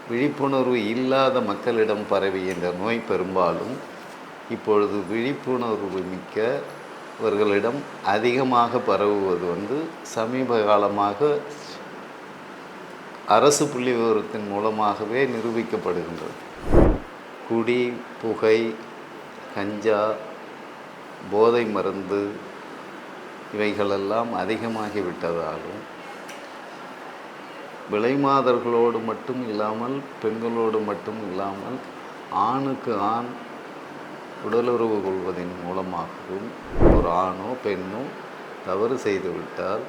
விழிப்புணர்வு இல்லாத மக்களிடம் பரவிய இந்த நோய் பெரும்பாலும் இப்பொழுது விழிப்புணர்வு மிக்கவர்களிடம் அதிகமாக பரவுவது சமீப காலமாக அரசு புள்ளி விவரத்தின் மூலமாகவே நிரூபிக்கப்படுகின்றது. குடி, புகை, கஞ்சா, போதை மருந்து இவைகளெல்லாம் அதிகமாகிவிட்டதாலும் விலைமாதர்களோடு மட்டும் இல்லாமல் பெண்களோடு மட்டும் இல்லாமல் ஆணுக்கு ஆண் உடலுறவு கொள்வதன் மூலமாகவும் ஒரு ஆணோ பெண்ணோ தவறு செய்துவிட்டால்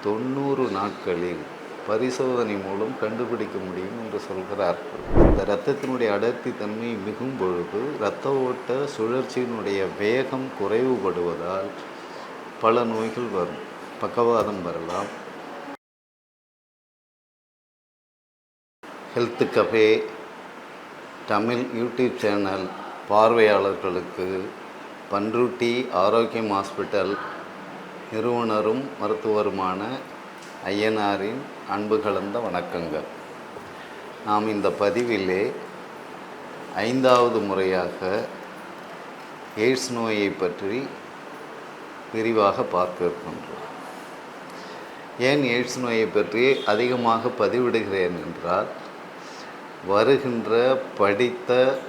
90 நாட்களில் பரிசோதனை மூலம் கண்டுபிடிக்க முடியும் என்று சொல்கிறார்கள். இந்த இரத்தத்தினுடைய அடர்த்தி தன்மை மிகும் பொழுது இரத்த ஓட்ட சுழற்சியினுடைய வேகம் குறைவுபடுவதால் பல நோய்கள் வரும். பக்கவாதம் வரலாம். Health cafe Tamil YouTube channel பார்வையாளர்களுக்கு பன்ருட்டி ஆரோக்கியம் ஹாஸ்பிட்டல் நிறுவனரும் மருத்துவருமான ஐயனாரின் அன்பு கலந்த வணக்கங்கள். நாம் இந்த பதிவிலே 5வது முறையாக எய்ட்ஸ் நோயை பற்றி விரிவாக பார்க்க இருக்கின்றோம். ஏன் எய்ட்ஸ் நோயை பற்றி அதிகமாக பதிவிடுகிறேன் என்றால், வருகின்ற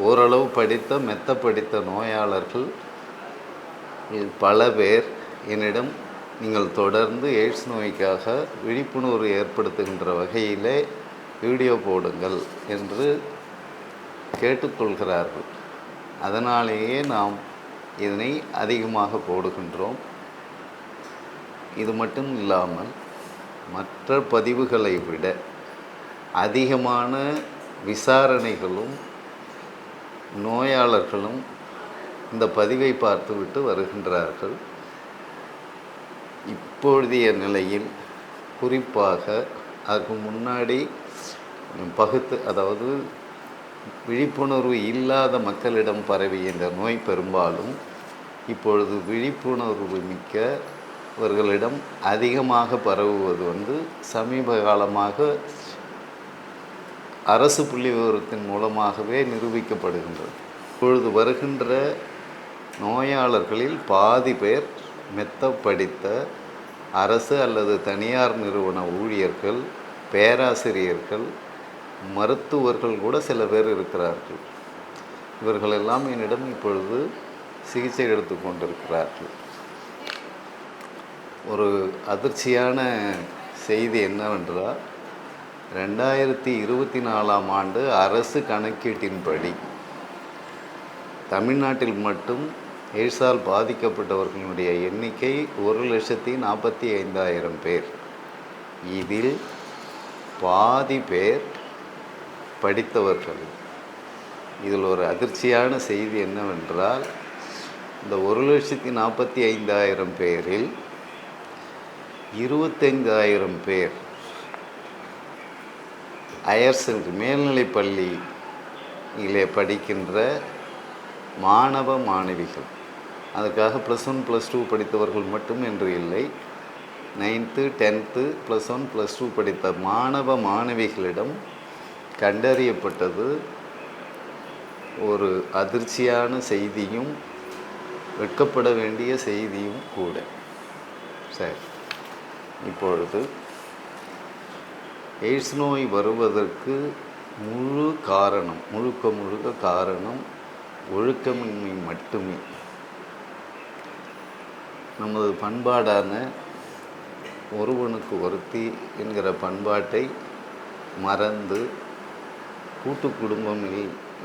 ஓரளவு படித்த மெத்த படித்த நோயாளர்கள் பல பேர் என்னிடம் நீங்கள் தொடர்ந்து எய்ட்ஸ் நோய்க்காக விழிப்புணர்வு ஏற்படுத்துகின்ற வகையிலே வீடியோ போடுங்கள் என்று கேட்டுக்கொள்கிறார்கள். அதனாலேயே நாம் இதனை அதிகமாக போடுகின்றோம். இது மட்டும் இல்லாமல் மற்ற பதிவுகளை விட அதிகமான விசாரணைகளும் நோயாளர்களும் இந்த பதிவை பார்த்துவிட்டு வருகின்றார்கள். இப்பொழுதைய நிலையில் குறிப்பாக அதற்கு முன்னாடி அதாவது விழிப்புணர்வு இல்லாத மக்களிடம் பரவிய இந்த நோய் பெரும்பாலும் இப்பொழுது விழிப்புணர்வு மிக்கவர்களிடம் அதிகமாக பரவுவது சமீப காலமாக அரசு புள்ளி விவரத்தின் மூலமாகவே நிரூபிக்கப்படுகின்றது. இப்பொழுது வருகின்ற நோயாளர்களில் பாதி பேர் மெத்த படித்த அரசு அல்லது தனியார் நிறுவன ஊழியர்கள், பேராசிரியர்கள், மருத்துவர்கள் கூட சில பேர் இருக்கிறார்கள். இவர்களெல்லாம் என்னிடம் இப்பொழுது சிகிச்சை எடுத்து கொண்டிருக்கிறார்கள். ஒரு அதிர்ச்சியான செய்தி என்னவென்றால், 2024ஆம் ஆண்டு அரசு கணக்கீட்டின்படி தமிழ்நாட்டில் மட்டும் எய்ட்ஸால் பாதிக்கப்பட்டவர்களுடைய எண்ணிக்கை 1,45,000 பேர். இதில் பாதி பேர் படித்தவர்கள். இதில் ஒரு அதிர்ச்சியான செய்தி என்னவென்றால், இந்த 1,45,000 பேரில் 25,000 பேர் ஹையர் மேல்நிலைப் பள்ளியிலே படிக்கின்ற மாணவ மாணவிகள். அதுக்காக +1 +2 படித்தவர்கள் மட்டும் என்று இல்லை, 9th 10th +1 +2 படித்த மாணவ மாணவிகளிடம் கண்டறியப்பட்டது ஒரு அதிர்ச்சியான செய்தியும் வெட்கப்பட வேண்டிய செய்தியும் கூட. சரி, இப்பொழுது எய்ட்ஸ் நோய் வருவதற்கு முழுக்க காரணம் ஒழுக்கமின்மை மட்டுமே. நமது பண்பாடான ஒருவனுக்கு ஒருத்தி என்கிற பண்பாட்டை மறந்து கூட்டு குடும்பம்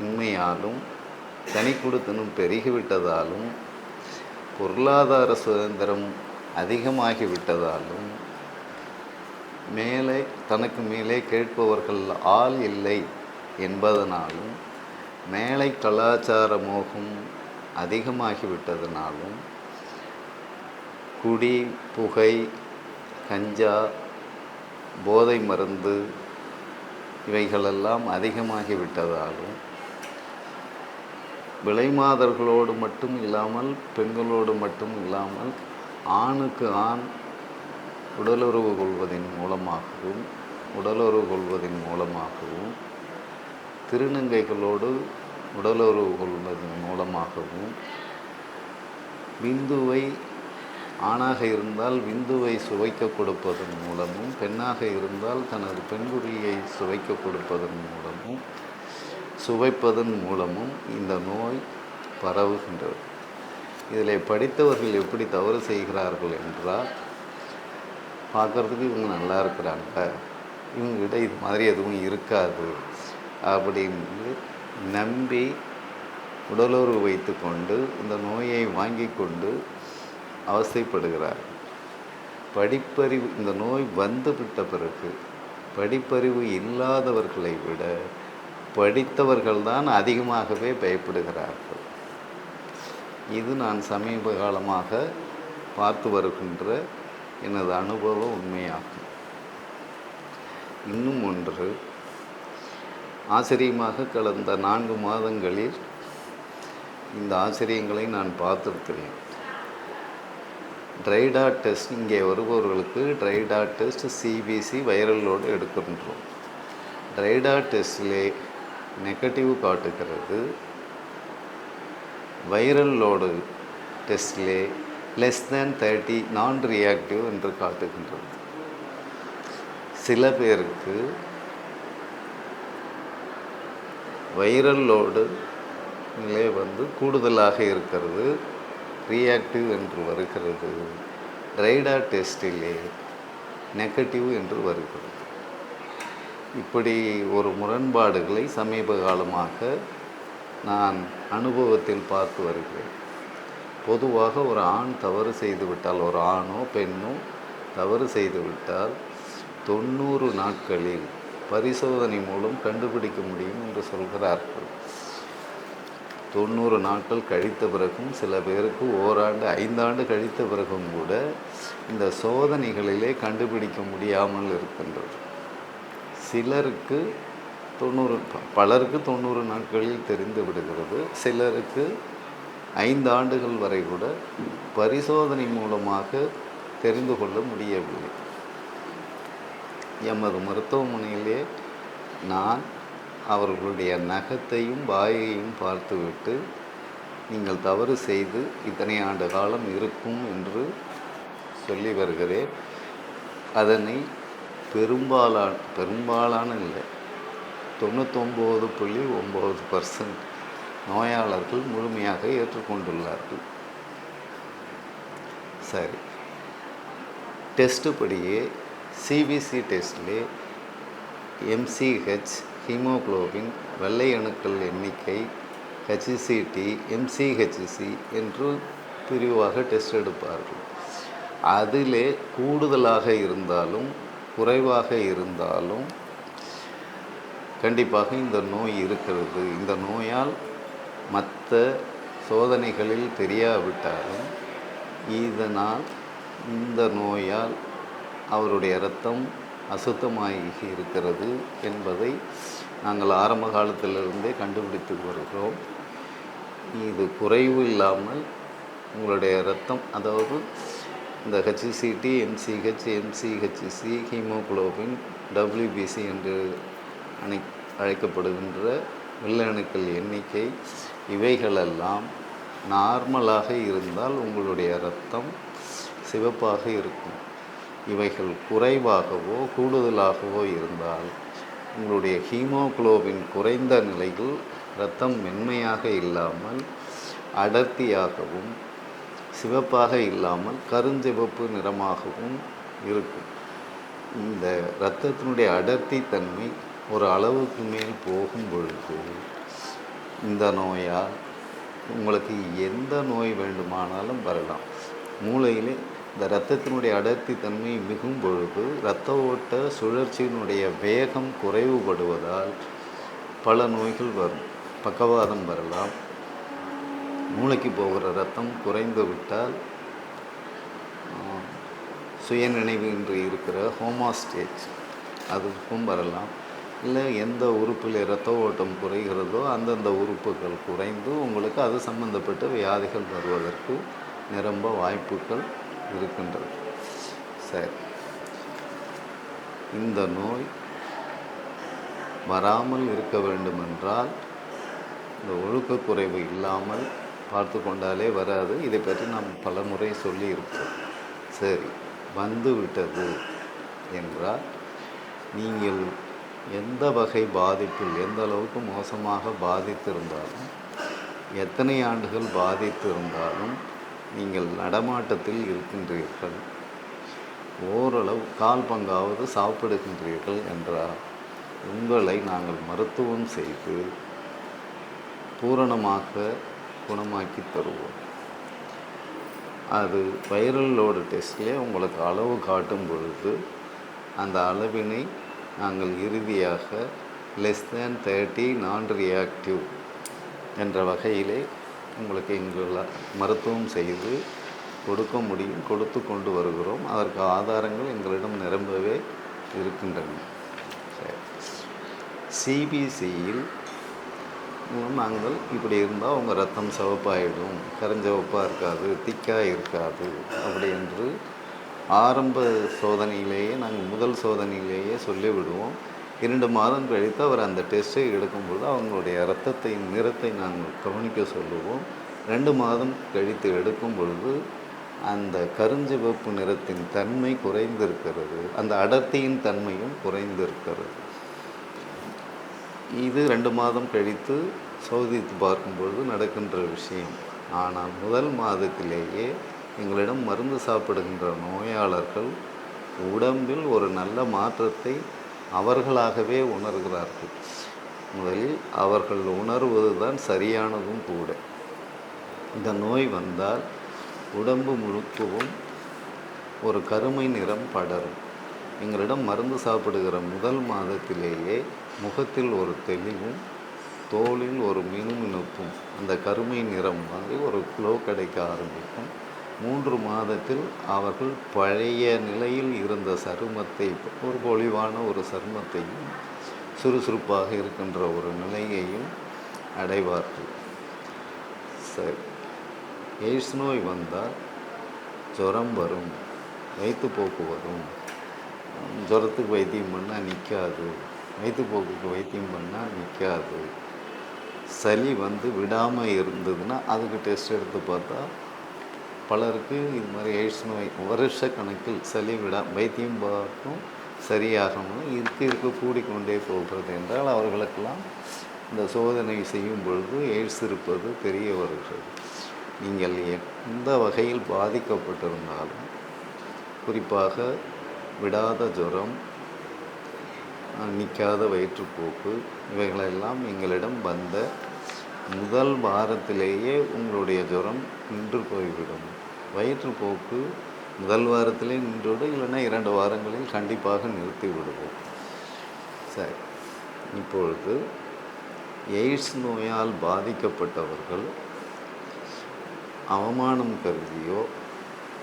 இன்மையாலும் தனி குடித்தனம் பெருகிவிட்டதாலும் பொருளாதார சுதந்திரம் அதிகமாகிவிட்டதாலும் தனக்கு மேலே கேட்பவர்கள் ஆள் இல்லை என்பதனாலும் மேலை கலாச்சார மோகம் அதிகமாகிவிட்டதனாலும் குடி, புகை, கஞ்சா, போதை மருந்து இவைகளெல்லாம் அதிகமாகிவிட்டதாலும் விலைமாதர்களோடு மட்டும் இல்லாமல் பெண்களோடு மட்டும் இல்லாமல் ஆணுக்கு ஆண் உடலுறவு கொள்வதன் மூலமாகவும் திருநங்கைகளோடு உடலுறவு கொள்வதன் மூலமாகவும், விந்துவை ஆணாக இருந்தால் விந்துவை சுவைக்க கொடுப்பதன் மூலமும், பெண்ணாக இருந்தால் தனது பெண்குறியை சுவைக்க கொடுப்பதன் மூலமும், சுவைப்பதன் மூலமும் இந்த நோய் பரவுகின்றது. இதில் படித்தவர்கள் எப்படி தவறு செய்கிறார்கள் என்றால், பார்க்குறதுக்கு இவங்க நல்லா இருக்கிறாங்க, இவங்ககிட்ட இது மாதிரி எதுவும் இருக்காது அப்படின்னு நம்பி உடலுறவு வைத்து கொண்டு இந்த நோயை வாங்கி கொண்டு அவஸ்தைப்படுகிறார். படிப்பறிவு, இந்த நோய் வந்துவிட்ட பிறகு படிப்பறிவு இல்லாதவர்களை விட படித்தவர்கள்தான் அதிகமாகவே பயப்படுகிறார்கள். இது நான் சமீப காலமாக பார்த்து வருகின்ற எனது அனுபவ உண்மையாகும். இன்னும் ஒன்று, ஆச்சரியமாக கடந்த 4 மாதங்களில் இந்த ஆச்சரியங்களை நான் பார்த்துருக்கிறேன். ட்ரைடா டெஸ்ட், இங்கே வருபவர்களுக்கு tridot test CBC viral load எடுக்கின்றோம். ட்ரைடா டெஸ்டிலே நெகட்டிவ் காட்டுகிறது, வைரல் லோடு டெஸ்டிலே <30 நான் ரியாக்டிவ் என்று காட்டுகின்றது. சில பேருக்கு வைரல் லோடு நிலை கூடுதலாக இருக்கிறது, ரியாக்டிவ் என்று வருகிறது. ட்ரைடா டெஸ்டிலே நெகட்டிவ் என்று வருகிறது. இப்படி ஒரு முரண்பாடுகளை சமீப காலமாக நான் அனுபவத்தில் பார்த்து வருகிறேன். பொதுவாக ஒரு ஆண் தவறு செய்துவிட்டால், ஒரு ஆணோ பெண்ணோ தவறு செய்துவிட்டால் 90 நாட்களில் பரிசோதனை மூலம் கண்டுபிடிக்க முடியும் என்று சொல்கிறார்கள். 90 நாட்கள் கழித்த பிறகும், சில பேருக்கு ஓராண்டு 5 ஆண்டு கழித்த பிறகும் கூட இந்த சோதனைகளிலே கண்டுபிடிக்க முடியாமல் இருக்கின்றது. சிலருக்கு 90, பலருக்கு 90 நாட்களில் தெரிந்து விடுகிறது. சிலருக்கு 5 ஆண்டுகள் வரை கூட பரிசோதனை மூலமாக தெரிந்து கொள்ள முடியவில்லை. எமது மருத்துவமனையிலே நான் அவர்களுடைய நகத்தையும் வாயையும் பார்த்துவிட்டு, நீங்கள் தவறு செய்து இத்தனை ஆண்டு காலம் இருக்கும் என்று சொல்லி வருகிறேன். அதனை பெரும்பாலான இல்லை, 99.9% நோயாளர்கள் முழுமையாக ஏற்றுக்கொண்டுள்ளார்கள். சரி, டெஸ்ட்டு படியே சிபிசி டெஸ்டிலே எம்சிஹெச், ஹீமோகுளோபின், வெள்ளை அணுக்கள் எண்ணிக்கை, ஹெச்சிசிடி, எம்சிஹெச்சி என்று பிரிவாக டெஸ்ட் எடுப்பார்கள். அதிலே கூடுதலாக இருந்தாலும் குறைவாக இருந்தாலும் கண்டிப்பாக இந்த நோய் இருக்கிறது. இந்த நோயால் மற்ற சோதனைகளில் தெரியாவிட்டாலும் இதனால், இந்த நோயால் அவருடைய இரத்தம் அசுத்தமாகி இருக்கிறது என்பதை நாங்கள் ஆரம்ப காலத்திலிருந்தே கண்டுபிடித்து வருகிறோம். இது குறைவு இல்லாமல் உங்களுடைய இரத்தம், அதாவது இந்த ஹெச்சிசிடி, எம்சிஹெச், எம்சிஹெச்சி, ஹீமோகுளோபின், டபிள்யூபிசி என்று அழைக்கப்படுகின்ற வெள்ளை அணுக்கள் எண்ணிக்கை, இவைகளெல்லாம் நார்மலாக இருந்தால் உங்களுடைய இரத்தம் சிவப்பாக இருக்கும். இவைகள் குறைவாகவோ கூடுதலாகவோ இருந்தால் உங்களுடைய ஹீமோகுளோபின் குறைந்த நிலையில் இரத்தம் மென்மையாக இல்லாமல் அடர்த்தியாகவும், சிவப்பாக இல்லாமல் கருஞ்சிவப்பு நிறமாகவும் இருக்கும். இந்த இரத்தத்தினுடைய அடர்த்தி தன்மை ஒரு அளவுக்கு மேல் போகும் பொழுது இந்த நோயால் உங்களுக்கு எந்த நோய் வேண்டுமானாலும் வரலாம். மூளையிலே இந்த இரத்தத்தினுடைய அடர்த்தி தன்மை மிகும் பொழுது இரத்த ஓட்ட சுழற்சியினுடைய வேகம் குறைவுபடுவதால் பல நோய்கள் வரும். பக்கவாதம் வரலாம். மூளைக்கு போகிற இரத்தம் குறைந்து விட்டால் சுயநினைவின்றி இருக்கிற ஹோமாஸ்டேஜ் அதுக்கும் வரலாம். இல்லை, எந்த உறுப்பில் இரத்த ஓட்டம் குறைகிறதோ அந்தந்த உறுப்புகள் குறைந்து உங்களுக்கு அது சம்பந்தப்பட்ட வியாதிகள் வருவதற்கு நிரம்ப வாய்ப்புகள் இருக்கின்றது. சரி, இந்த நோய் வராமல் இருக்க வேண்டுமென்றால் இந்த ஒழுக்கக்குறைவு இல்லாமல் பார்த்து கொண்டாலே வராது. இதை பற்றி நாம் பல முறை சொல்லியிருப்போம். சரி, வந்து விட்டது என்றால் நீங்கள் எந்த வகை பாதிப்பில் எந்த அளவுக்கு மோசமாக பாதித்திருந்தாலும், எத்தனை ஆண்டுகள் பாதித்திருந்தாலும் நீங்கள் நடமாட்டத்தில் இருக்கின்றீர்கள், ஓரளவு கால் பங்காவது சாப்பிடுகின்றீர்கள் என்றால் உங்களை நாங்கள் மருத்துவம் செய்து பூரணமாக குணமாக்கி தருவோம். அது வைரல் லோடு டெஸ்ட்லேயே உங்களுக்கு அளவு காட்டும் பொழுது அந்த அளவினை நாங்கள் இறுதியாக <30 நான் ரியாக்டிவ் என்ற வகையிலே உங்களுக்கு எங்களால் மருத்துவம் செய்து கொடுக்க முடியும், கொடுத்து கொண்டு வருகிறோம். அதற்கு ஆதாரங்கள் எங்களிடம் நிரம்பவே இருக்கின்றன. சிபிசியில் நாங்கள் இப்படி இருந்தால் உங்கள் ரத்தம் சிவப்பாயிடும், கருஞ்சிவப்பாக இருக்காது, திக்காக இருக்காது அப்படி என்று ஆரம்ப சோதனையிலேயே நாங்கள் முதல் சோதனையிலேயே சொல்லிவிடுவோம். 2 மாதம் கழித்து அவர் அந்த டெஸ்ட்டை எடுக்கும்பொழுது அவங்களுடைய இரத்தத்தின் நிறத்தை நாங்கள் கவனிக்க சொல்லுவோம். 2 மாதம் கழித்து எடுக்கும் பொழுது அந்த கருஞ்சிவப்பு நிறத்தின் தன்மை குறைந்திருக்கிறது, அந்த அடர்த்தியின் தன்மையும் குறைந்திருக்கிறது. இது 2 மாதம் கழித்து சோதித்து பார்க்கும்பொழுது நடக்கின்ற விஷயம். ஆனால் முதல் மாதத்திலேயே எங்களிடம் மருந்து சாப்பிடுகின்ற நோயாளர்கள் உடம்பில் ஒரு நல்ல மாற்றத்தை அவர்களாகவே உணர்கிறார்கள். முதலில் அவர்கள் உணர்வது தான் சரியானதும் கூட. இந்த நோய் வந்தால் உடம்பு முழுக்கவும் ஒரு கருமை நிறம் படரும். எங்களிடம் மருந்து சாப்பிடுகிற முதல் மாதத்திலேயே முகத்தில் ஒரு தெளிவும், தோலில் ஒரு மினுமினுப்பும், அந்த கருமை நிறம் மாதிரி ஒரு க்ளோ கிடைக்க ஆரம்பிக்கும். 3 மாதத்தில் அவர்கள் பழைய நிலையில் இருந்த சருமத்தை, ஒரு பொலிவான ஒரு சருமத்தையும் சுறுசுறுப்பாக இருக்கின்ற ஒரு நிலையையும் அடைவார்கள். சரி, எய்ட்ஸ் நோய் வந்தால் ஜுரம் வரும், வயிற்றுப்போக்கு வரும். ஜுரத்துக்கு வைத்தியம் பண்ணால் நிற்காது, வயிற்றுப்போக்குக்கு வைத்தியம் பண்ணால் நிற்காது. சளி வந்து விடாமல் இருந்ததுன்னா அதுக்கு டெஸ்ட் எடுத்து பார்த்தா பலருக்கு இது மாதிரி எய்ட்ஸ் நோய் வருஷ கணக்கில் சளி வைத்தியம் பார்க்கும் சரியாகணும் இருக்க கூடிக்கொண்டே போகிறது என்றால் அவர்களுக்கெல்லாம் இந்த சோதனை செய்யும் பொழுது எய்ட்ஸ் இருப்பது தெரிய வருகிறது. நீங்கள் எந்த வகையில் பாதிக்கப்பட்டிருந்தாலும், குறிப்பாக விடாத ஜுரம், நிற்காத வயிற்றுப்போக்கு, இவைகளெல்லாம் எங்களிடம் வந்த முதல் வாரத்திலேயே உங்களுடைய ஜுரம் நின்று போய்விடும். வயிற்றுப்போக்கு முதல் வாரத்திலே நின்றுவிடும், இல்லைன்னா 2 வாரங்களில் கண்டிப்பாக நிறுத்தி விடுவோம். சரி, இப்பொழுது எய்ட்ஸ் நோயால் பாதிக்கப்பட்டவர்கள் அவமானம் கருதியோ,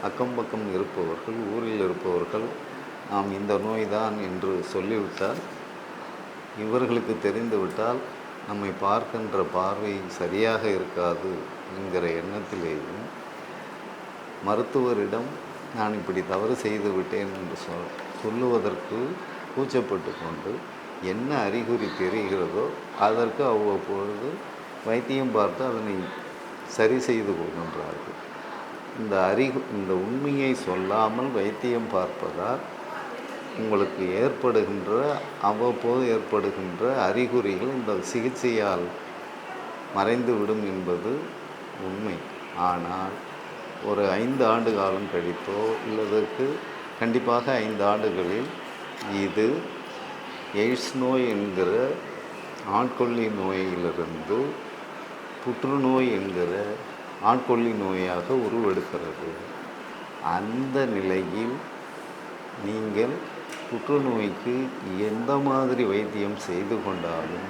அக்கம் பக்கம் இருப்பவர்கள், ஊரில் இருப்பவர்கள் நாம் இந்த நோய்தான் என்று சொல்லிவிட்டால், இவர்களுக்கு தெரிந்துவிட்டால் நம்மை பார்க்கின்ற பார்வை சரியாக இருக்காது என்கிற எண்ணத்திலேயும், மருத்துவரிடம் நான் இப்படி தவறு செய்து விட்டேன் என்று சொல்லுவதற்கு கூச்சப்பட்டு கொண்டு என்ன அறிகுறி தெரிகிறதோ அதற்கு அவ்வப்பொழுது வைத்தியம் பார்த்து அதனை சரி செய்து கொள்கின்றார்கள். இந்த உண்மையை சொல்லாமல் வைத்தியம் பார்ப்பதால் உங்களுக்கு அவ்வப்போது ஏற்படுகின்ற அறிகுறிகள் இந்த சிகிச்சையால் மறைந்துவிடும் என்பது உண்மை. ஆனால் ஒரு 5 ஆண்டு காலம் கழித்தோ இல்லதற்கு கண்டிப்பாக 5 ஆண்டுகளில் இது எய்ட்ஸ் நோய் என்கிற ஆட்கொல்லி நோயிலிருந்து புற்றுநோய் என்கிற ஆட்கொல்லி நோயாக உருவெடுக்கிறது. அந்த நிலையில் நீங்கள் புற்றுநோய்க்கு எந்த மாதிரி வைத்தியம் செய்து கொண்டாலும்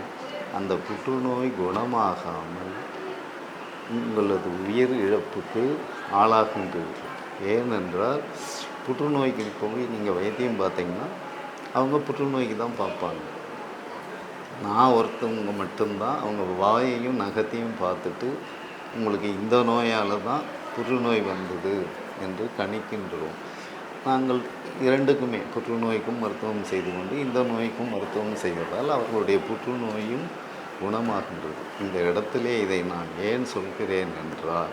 அந்த புற்றுநோய் குணமாகாமல் உங்களது உயிர் இழப்புக்கு ஆளாகின்றீர்கள். ஏனென்றால் புற்றுநோய்க்கு போய் நீங்கள் வைத்தியம் பார்த்தீங்கன்னா அவங்க புற்றுநோய்க்கு தான் பார்ப்பாங்க. நான் ஒருத்தவங்க மட்டும்தான் அவங்க வாயையும் நகத்தையும் பார்த்துட்டு உங்களுக்கு இந்த நோயால் தான் புற்றுநோய் வந்தது என்று கணிக்கின்றோம். நாங்கள் இரண்டுக்குமே புற்றுநோய்க்கும் மருத்துவம் செய்து கொண்டு இந்த நோய்க்கும் மருத்துவம் செய்வதால் அவர்களுடைய புற்றுநோயும் குணமாகின்றது. இந்த இடத்திலே இதை நான் ஏன் சொல்கிறேன் என்றால்,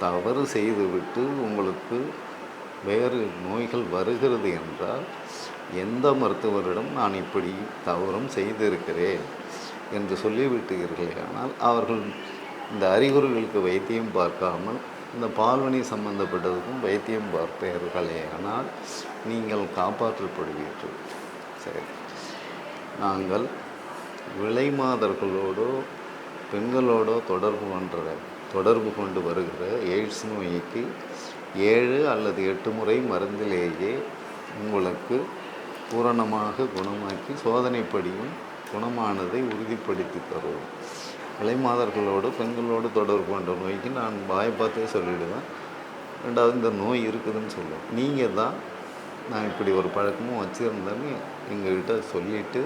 தவறு செய்துவிட்டு உங்களுக்கு வேறு நோய்கள் வருகிறது என்றால் எந்த மருத்துவரிடம் நான் இப்படி தவறும் செய்திருக்கிறேன் என்று சொல்லிவிட்டீர்களே ஆனால் அவர்கள் இந்த அறிகுறிகளுக்கு வைத்தியம் பார்க்காமல் இந்த பால்வினை சம்பந்தப்பட்டதுக்கும் வைத்தியம் பார்ப்பீர்களே ஆனால் நீங்கள் காப்பாற்றப்படுவீர்கள். சரி, நாங்கள் விலை மாதர்களோடோ பெண்களோடோ தொடர்பு கொண்டு வருகிற எய்ட்ஸ் நோய்க்கு 7 அல்லது 8 முறை மருந்திலேயே உங்களுக்கு பூரணமாக குணமாக்கி சோதனைப்படியும் குணமானதை உறுதிப்படுத்தி தருவோம். இளைமாதர்களோடு பெண்களோடு தொடர்பு கொண்ட நோய்க்கு நான் வாய் பார்த்தே சொல்லிவிடுவேன். ரெண்டாவது, இந்த நோய் இருக்குதுன்னு சொல்லுவேன். நீங்கள் தான் நான் இப்படி ஒரு பழக்கமும் வச்சுருந்தேன்னு எங்கள்கிட்ட சொல்லிவிட்டு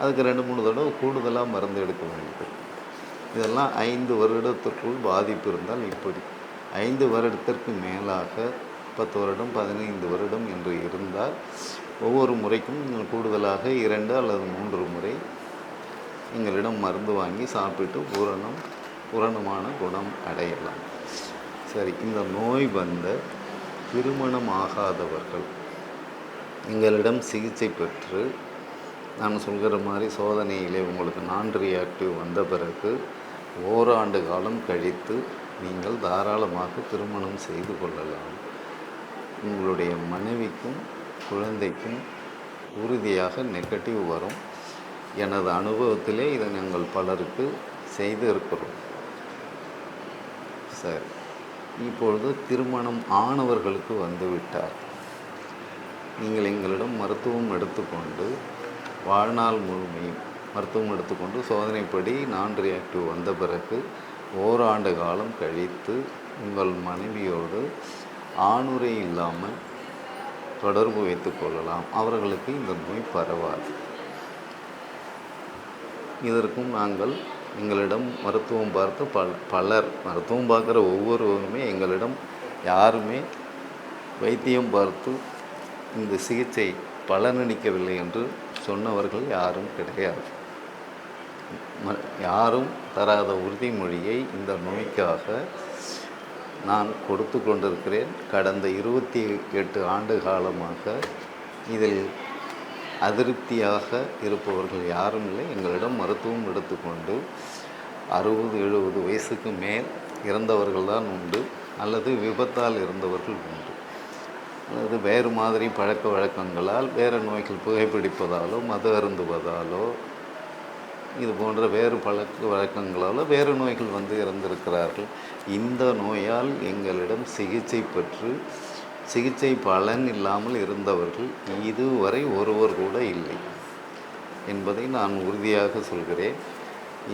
அதுக்கு 2-3 தடவை கூடுதலாக மருந்து எடுக்க வேண்டியது. இதெல்லாம் 5 வருடத்திற்குள் பாதிப்பு இருந்தால் இப்படி. 5 வருடத்திற்கு மேலாக 10 வருடம் 15 வருடம் என்று இருந்தால் ஒவ்வொரு முறைக்கும் நீங்கள் கூடுதலாக 2 அல்லது 3 முறை எங்களிடம் மருந்து வாங்கி சாப்பிட்டு பூரணமான குணம் அடையலாம். சரி, இந்த நோய் வந்த திருமணம் ஆகாதவர்கள் எங்களிடம் சிகிச்சை பெற்று நான் சொல்கிற மாதிரி சோதனையிலே உங்களுக்கு நான் ரியாக்டிவ் வந்த பிறகு ஓராண்டு காலம் கழித்து நீங்கள் தாராளமாக திருமணம் செய்து கொள்ளலாம். உங்களுடைய மனைவிக்கும் குழந்தைக்கும் உறுதியாக நெகட்டிவ் வரும். எனது அனுபவத்திலே இதை நாங்கள் பலருக்கு செய்து இருக்கிறோம். சரி, இப்பொழுது திருமணம் ஆனவர்களுக்கு வந்துவிட்டார். நீங்கள் எங்களிடம் மருத்துவம் எடுத்துக்கொண்டு வாழ்நாள் முழுமையும் மருத்துவம் எடுத்துக்கொண்டு சோதனைப்படி நான் ரியாக்டிவ் வந்த பிறகு ஓராண்டு காலம் கழித்து உங்கள் மனைவியோடு ஆணுறை இல்லாமல் தொடர்பு வைத்து கொள்ளலாம். அவர்களுக்கு இந்த நோய் பரவாது. இதற்கும் நாங்கள் எங்களிடம் மருத்துவம் பார்த்து பலர் மருத்துவம் பார்க்குற ஒவ்வொருவருமே எங்களிடம் யாருமே வைத்தியம் பார்த்து இந்த சிகிச்சை பலனளிக்கவில்லை என்று சொன்னவர்கள் யாரும் கிடையாது. யாரும் தராத உறுதிமொழியை இந்த நோய்க்காக நான் கொடுத்து கொண்டிருக்கிறேன். கடந்த 28 ஆண்டு காலமாக இதில் அதிருப்தியாக இருப்பவர்கள் யாரும் இல்லை. எங்களிடம் மருத்துவம் எடுத்துக்கொண்டு 60-70 வயசுக்கு மேல் இறந்தவர்கள் தான் உண்டு, அல்லது விபத்தால் இறந்தவர்கள் உண்டு, அல்லது வேறு மாதிரி பழக்க வழக்கங்களால் வேறு நோய்கள் புகைப்பிடிப்பதாலோ மது அருந்துவதாலோ இது போன்ற வேறு பழக்க வழக்கங்களால் வேறு நோய்கள் வந்து இறந்திருக்கிறார்கள். இந்த நோயால் எங்களிடம் சிகிச்சை பெற்று சிகிச்சை பலன் இல்லாமல் இருந்தவர்கள் இதுவரை ஒருவர் கூட இல்லை என்பதை நான் உறுதியாக சொல்கிறேன்.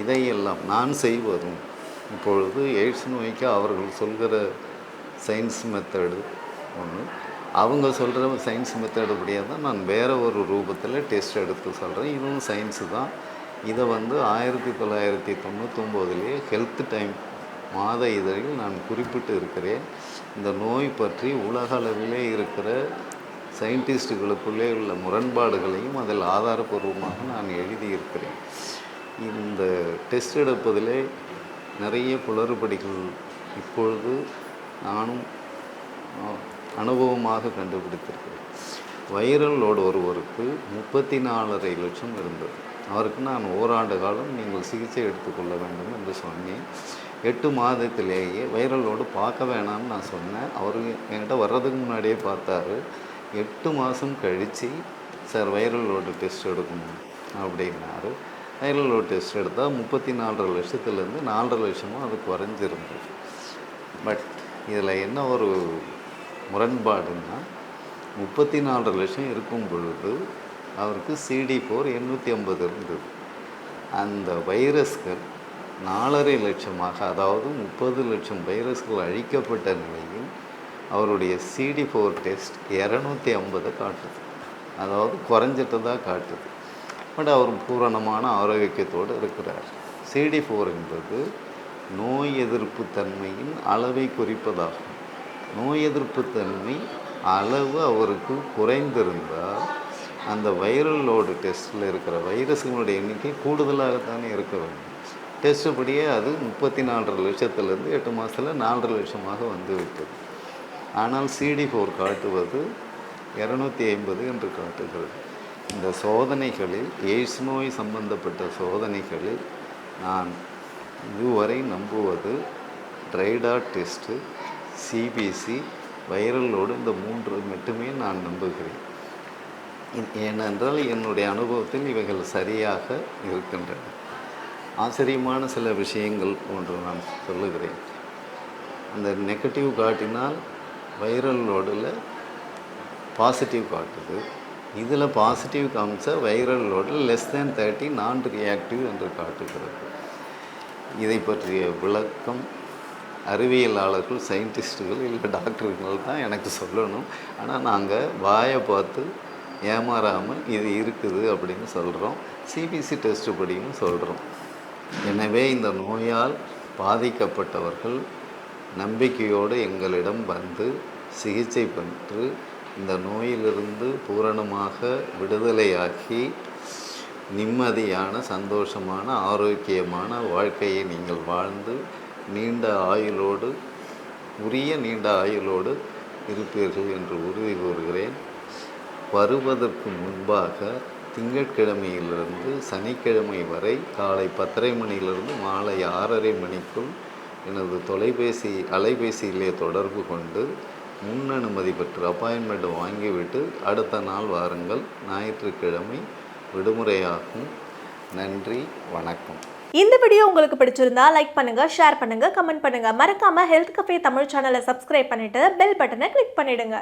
இதையெல்லாம் நான் செய்வதும் இப்பொழுது எய்ட்ஸ் நோய்க்கு அவர்கள் சொல்கிற சயின்ஸ் மெத்தடு ஒன்று, அவங்க சொல்கிற சயின்ஸ் மெத்தடு அப்படியே தான் நான் வேறு ஒரு ரூபத்தில் டெஸ்ட் எடுத்து சொல்கிறேன். இதுவும் சயின்ஸு தான். இதை 1999 ஹெல்த் டைம் மாத இதழில் நான் குறிப்பிட்டு இருக்கிறேன். இந்த நோய் பற்றி உலக அளவிலே இருக்கிற சயின்டிஸ்டுகளுக்குள்ளே உள்ள முரண்பாடுகளையும் அதில் ஆதாரபூர்வமாக நான் எழுதியிருக்கிறேன். இந்த டெஸ்ட் எடுப்பதிலே நிறைய குளறுபடிகள் இப்பொழுது நானும் அனுபவமாக கண்டுபிடித்திருக்கிறேன். வைரல் லோடு ஒருவருக்கு 34.5 லட்சம் இருந்தது. அவருக்கு நான் ஓராண்டு காலம் நீங்கள் சிகிச்சை எடுத்துக்கொள்ள வேண்டும் என்று சொன்னேன். 8 மாதத்திலேயே வைரல் லோடு பார்க்க வேணாம்னு நான் சொன்னேன். அவர் என்கிட்ட வர்றதுக்கு முன்னாடியே பார்த்தாரு. 8 மாதம் கழித்து சார் வைரல் லோடு டெஸ்ட் எடுக்கணும் அப்படின்னாரு. வைரல் லோடு டெஸ்ட் எடுத்தால் 34.5 லட்சத்துலேருந்து 4.5 லட்சமும் அது குறைஞ்சிருந்தது. பட் இதில் என்ன ஒரு முரண்பாடுன்னா, 34 லட்சம் இருக்கும் பொழுது அவருக்கு CD4 850 இருந்தது. அந்த வைரஸ்கள் 4.5 லட்சமாக, அதாவது 30 லட்சம் வைரஸ்கள் அழிக்கப்பட்ட நிலையில் அவருடைய CD4 டெஸ்ட் 250 காட்டுது. அதாவது குறைஞ்சிட்டதாக காட்டுது. பட் அவர் பூரணமான ஆரோக்கியத்தோடு இருக்கிறார். CD4 என்பது நோய் எதிர்ப்பு தன்மையின் அளவை குறிப்பதாகும். நோய் எதிர்ப்பு தன்மை அளவு அவருக்கு குறைந்திருந்தால் அந்த வைரல் லோடு டெஸ்ட்டில் இருக்கிற வைரஸுகளுடைய எண்ணிக்கை கூடுதலாகத்தானே இருக்க வேண்டும். டெஸ்ட்டு படியே அது 34.5 லட்சத்துலேருந்து 8 மாதத்தில் 4.5 லட்சமாக வந்து விட்டது. ஆனால் CD4 காட்டுவது 250 என்று காட்டுகிறது. இந்த சோதனைகளில் எய்ட்ஸ் நோய் சம்பந்தப்பட்ட சோதனைகளில் நான் இதுவரை நம்புவது ட்ரைடாட் டெஸ்ட்டு, சிபிசி, வைரல் லோடு, இந்த 3 மட்டுமே நான் நம்புகிறேன். ஏனென்றால் என்னுடைய அனுபவத்தில் இவைகள் சரியாக இருக்கின்றன. ஆச்சரியமான சில விஷயங்கள் ஒன்று நான் சொல்லுகிறேன். அந்த நெகட்டிவ் காட்டினால் வைரல் லோடில் பாசிட்டிவ் காட்டுது. இதில் பாசிட்டிவ் காமிச்சா வைரல் லோடில் <30 நான் ரியாக்டிவ் என்று காட்டுகிறது. இதை பற்றிய விளக்கம் அறிவியலாளர்கள், சயின்டிஸ்ட்டுகள் இல்லை டாக்டர்கள் தான் எனக்கு சொல்லணும். ஆனால் நாங்கள் வாயை பார்த்து ஏமாறாமல் இது இருக்குது அப்படின்னு சொல்கிறோம். சிபிசி டெஸ்ட்டு படியும் சொல்கிறோம். எனவே இந்த நோயால் பாதிக்கப்பட்டவர்கள் நம்பிக்கையோடு எங்களிடம் வந்து சிகிச்சை பெற்று இந்த நோயிலிருந்து பூரணமாக விடுதலையாகி நிம்மதியான, சந்தோஷமான, ஆரோக்கியமான வாழ்க்கையை நீங்கள் வாழ்ந்து நீண்ட ஆயுளோடு, உரிய நீண்ட ஆயுளோடு இருப்பீர்கள் என்று உறுதி கூறுகிறேன். வருவதற்கு முன்பாக திங்கட்கிழமையிலிருந்து சனிக்கிழமை வரை காலை 10:30 மணியிலிருந்து மாலை 6:30 மணிக்குள் எனது அலைபேசியிலே தொடர்பு கொண்டு முன் அனுமதி பெற்று அப்பாயின்மெண்ட் வாங்கிவிட்டு அடுத்த நாள் வாருங்கள். ஞாயிற்றுக்கிழமை விடுமுறையாகும். நன்றி, வணக்கம். இந்த வீடியோ உங்களுக்கு பிடிச்சிருந்தா லைக் பண்ணுங்க, ஷேர் பண்ணுங்க, கமெண்ட் பண்ணுங்க. மறக்காம ஹெல்த் கஃபே தமிழ் சேனலை சப்ஸ்கிரைப் பண்ணிட்டு பெல் பட்டனை கிளிக் பண்ணிடுங்க.